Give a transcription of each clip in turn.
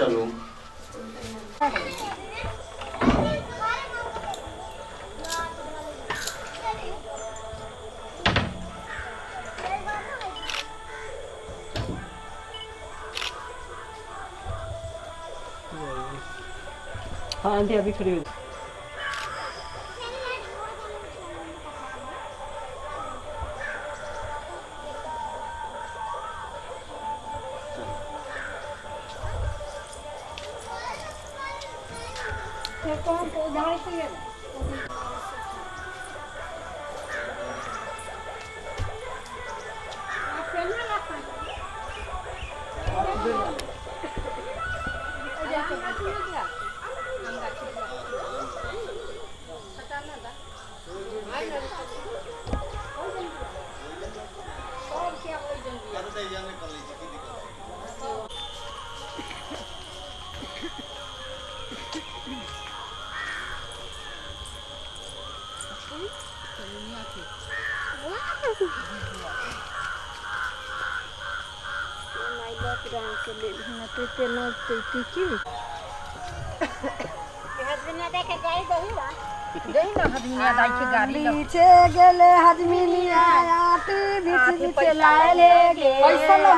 चलो हाँ आंटी अभी खड़ी हुई। पीछे गेले हजमिनिया आटी बीच चलाए ले गे पैसा ले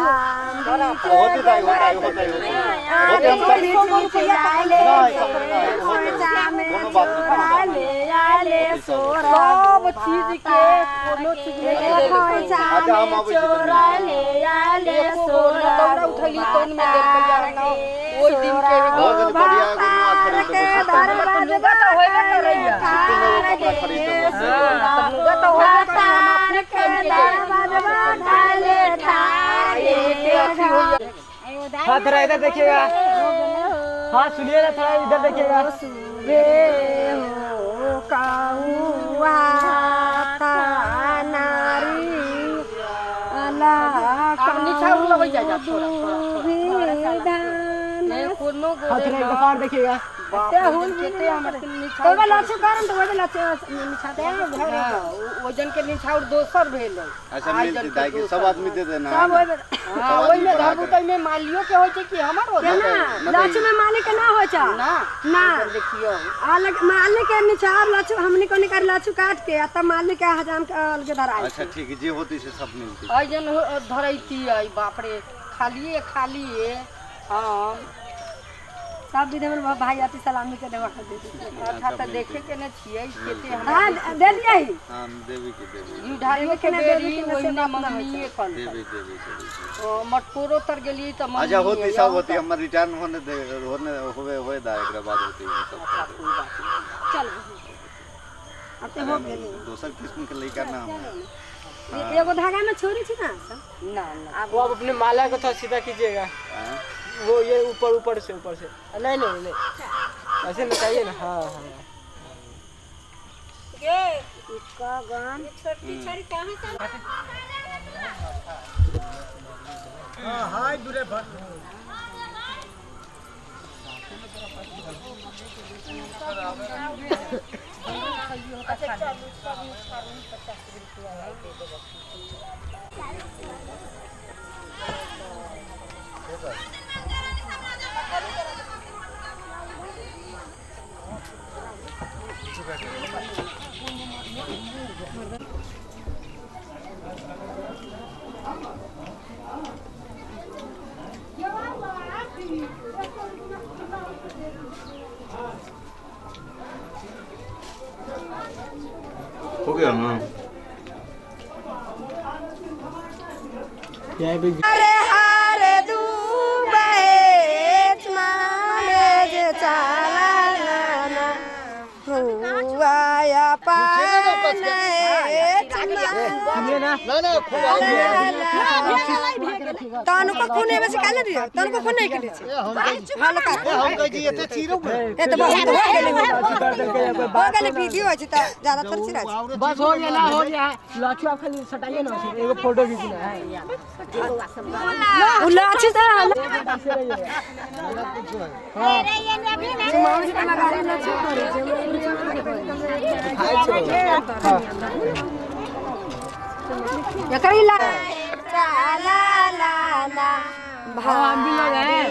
सब चीज के कोनो चीज चोरा ले सोरा उठली तोन में ओई दिन के दरवाजा तो होइबे करैया तो हाँ थोड़ा इधर देखिएगा। हाँ सुनिए ना, थोड़ा इधर देखिएगा। देखिएगा वजन के निछाउर दोसर भेल। अच्छा मिल दाई के सब आदमी दे देना। सब हां ओइ में धरबुतै में मालियो के होय छै कि हमर हो ना लाच में मालिक के ना होय छै ना ना देखियो अलग मालिक के निछाउर लाच हमनी कोनी कर लाच काट के त मालिक के हजाम के अलग धराई। अच्छा ठीक है, जे होती से सब मिलती आई जन धरैती आई बाप रे खाली हां सब विधि में भाई आती सलामी के देवा दे अच्छा त देखे के न छियै केते हम हां दे दियै। हां देवी यू ढालियो के देवी ओइना मम्मी कल देवी ओ मटकोरो तर गेली त मम्मी अच्छा होती सब होती हमर रिटर्न होवे दा एकरा बाद होती सब चल अब ते हो गेली दोसर किस्म के लइका ना हम एगो धागा में छोड़ी छी ना ना वो आप अपने माला को थोड़ा सीधा कीजिएगा। वो ये ऊपर से नहीं ऐसे लगाइए ना। हाँ के इसका गान छोटी छड़ी कहां से हाय दूरे भर अच्छा 40 50 हो गया ना। अरे हारे दुबई माने जे चाला हुआया पाने तानु को कोने में से काले दियो तानु को कोने के दियो हाल का हम कह जी एते चीरो ए तो बहुत हो गेले वीडियो है त ज्यादा तर चिरा बस हो गया ना हो गया। लाचू आप खाली सटाइए ना एगो फोटो खींचना है। उ लाची त हां माउस के लगारे लाची करे या कहीं ला ला ला ला भाभी लगे